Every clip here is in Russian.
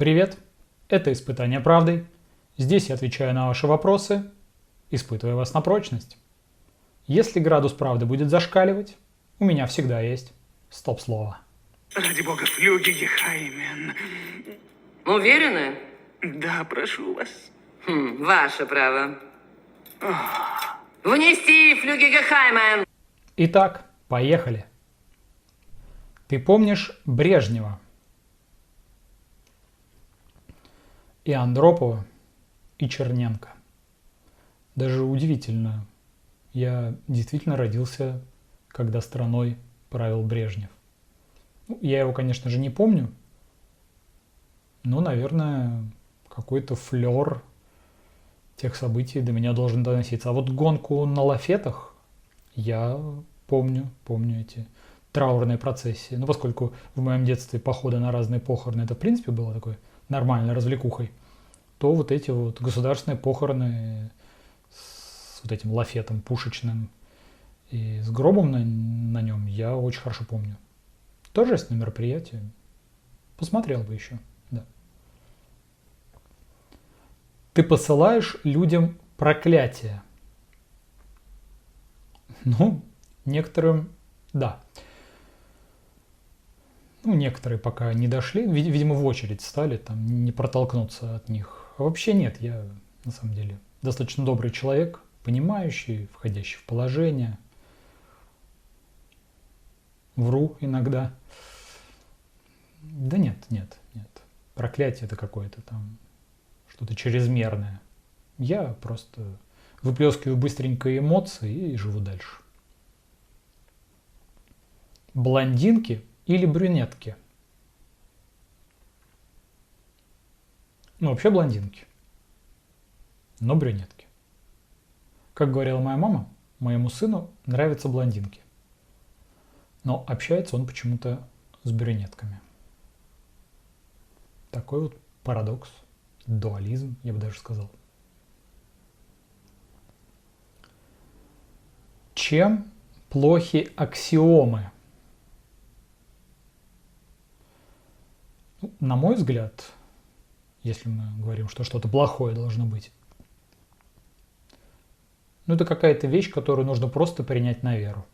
Привет! Это «Испытание правдой». Здесь я отвечаю на ваши вопросы, испытывая вас на прочность. Если градус правды будет зашкаливать, у меня всегда есть стоп-слово. Ради бога, флюги Гехаймен. Уверены? Да, прошу вас. Ваше право. Внести флюги Гехаймен. Итак, поехали. Ты помнишь Брежнева, и Андропова, и Черненко? Даже удивительно, я действительно родился, когда страной правил Брежнев. Я его, конечно же, не помню, но, наверное, какой-то флер тех событий до меня должен доноситься. А вот гонку на лафетах я помню эти траурные процессии. Ну, поскольку в моем детстве походы на разные похороны, это, в принципе, было такой нормальной развлекухой, то вот эти вот государственные похороны с вот этим лафетом пушечным и с гробом на нем я очень хорошо помню. Торжественное мероприятие. Посмотрел бы еще, да. Ты посылаешь людям проклятие? Ну, некоторым да. Ну, некоторые пока не дошли, видимо, в очередь стали, там не протолкнуться от них. А вообще нет, я на самом деле достаточно добрый человек, понимающий, входящий в положение. Вру иногда. Да нет. Проклятие это какое-то там, что-то чрезмерное. Я просто выплескиваю быстренько эмоции и живу дальше. Блондинки или брюнетки? Ну, вообще блондинки. Но брюнетки. Как говорила моя мама, моему сыну нравятся блондинки. Но общается он почему-то с брюнетками. Такой вот парадокс, дуализм, я бы даже сказал. Чем плохи аксиомы? На мой взгляд, если мы говорим, что что-то плохое должно быть, это какая-то вещь, которую нужно просто принять на веру.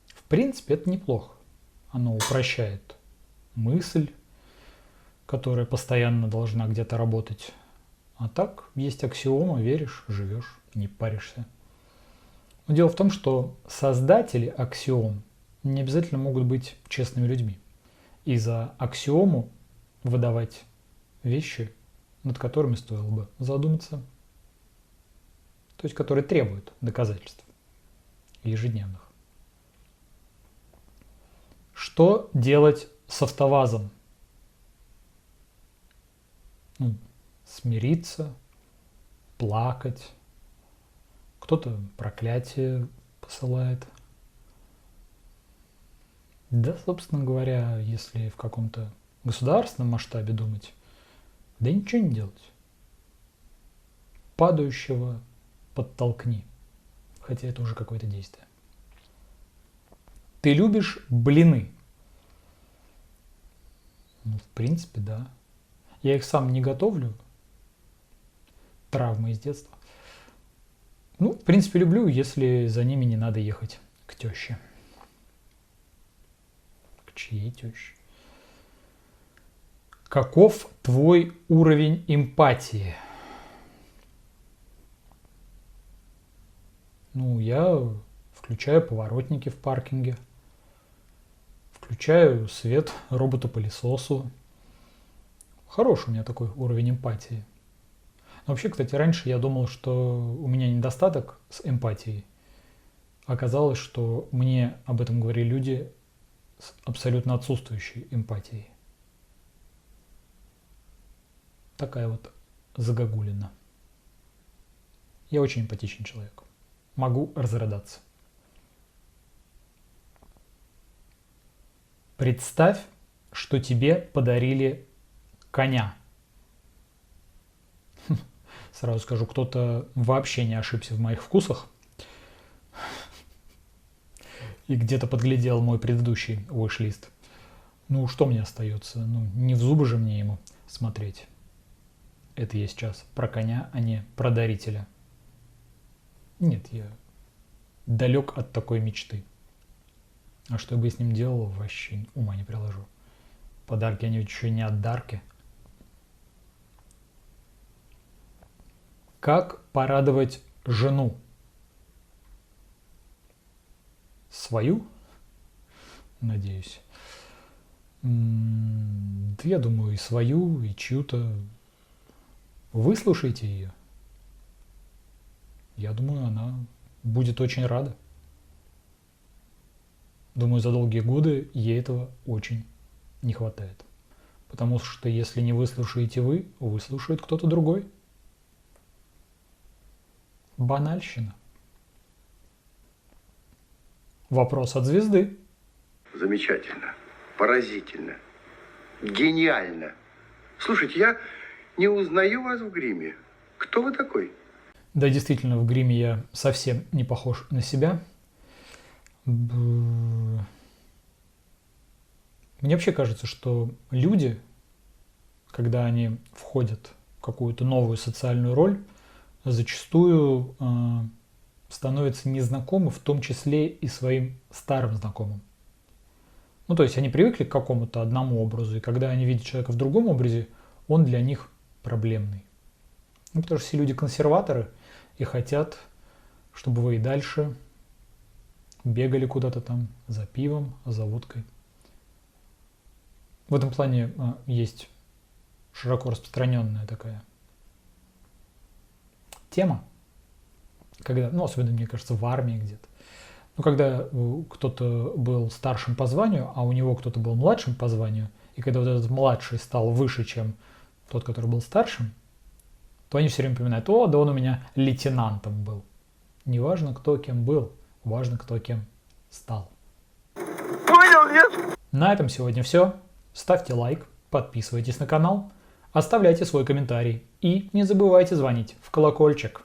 В принципе, это неплохо. Оно упрощает мысль, которая постоянно должна где-то работать. А так, есть аксиома, веришь, живешь, не паришься. Но дело в том, что создатели аксиом не обязательно могут быть честными людьми. И за аксиому выдавать вещи, над которыми стоило бы задуматься, то есть которые требуют доказательств ежедневных. Что делать с автовазом? Смириться, плакать. Кто-то проклятие посылает. Да, собственно говоря, если в каком-то государственном масштабе думать, да ничего не делать. Падающего подтолкни. Хотя это уже какое-то действие. Ты любишь блины? В принципе, да. Я их сам не готовлю. Травмы из детства. В принципе, люблю, если за ними не надо ехать к теще. К чьей теще? Каков твой уровень эмпатии? Я включаю поворотники в паркинге. Включаю свет роботу-пылесосу. Хороший у меня такой уровень эмпатии. Но вообще, кстати, раньше я думал, что у меня недостаток с эмпатией. Оказалось, что мне об этом говорили люди с абсолютно отсутствующей эмпатией. Такая вот загогулина. Я очень эмпатичный человек. Могу разрыдаться. Представь, что тебе подарили коня. Сразу скажу, кто-то вообще не ошибся в моих вкусах и где-то подглядел мой предыдущий wish-лист. Ну, что мне остается? Ну, не в зубы же мне ему смотреть. Это я сейчас про коня, а не про дарителя. Нет, я далек от такой мечты. А что я бы с ним делал, вообще ума не приложу. Подарки, они ведь еще не от дарки. Как порадовать жену? Свою? Надеюсь. Да я думаю, и свою, и чью-то. Выслушайте ее. Я думаю, она будет очень рада. Думаю, за долгие годы ей этого очень не хватает. Потому что если не выслушаете вы, выслушает кто-то другой. Банальщина. Вопрос от звезды. Замечательно, поразительно, гениально. Слушайте, я не узнаю вас в гриме. Кто вы такой? Да, действительно, в гриме я совсем не похож на себя. Мне вообще кажется, что люди, когда они входят в какую-то новую социальную роль, зачастую становятся незнакомы, в том числе и своим старым знакомым. Ну, то есть они привыкли к какому-то одному образу, и когда они видят человека в другом образе, он для них проблемный. Ну, потому что все люди консерваторы и хотят, чтобы вы и дальше бегали куда-то там за пивом, за водкой. В этом плане есть широко распространенная такая тема, когда, ну, особенно, мне кажется, в армии где-то. Ну, когда кто-то был старшим по званию, а у него кто-то был младшим по званию, и когда вот этот младший стал выше, чем тот, который был старшим, то они все время поминают: о, да он у меня лейтенантом был. Неважно, кто кем был, важно, кто кем стал. Понял, нет? На этом сегодня все. Ставьте лайк, подписывайтесь на канал, оставляйте свой комментарий и не забывайте звонить в колокольчик.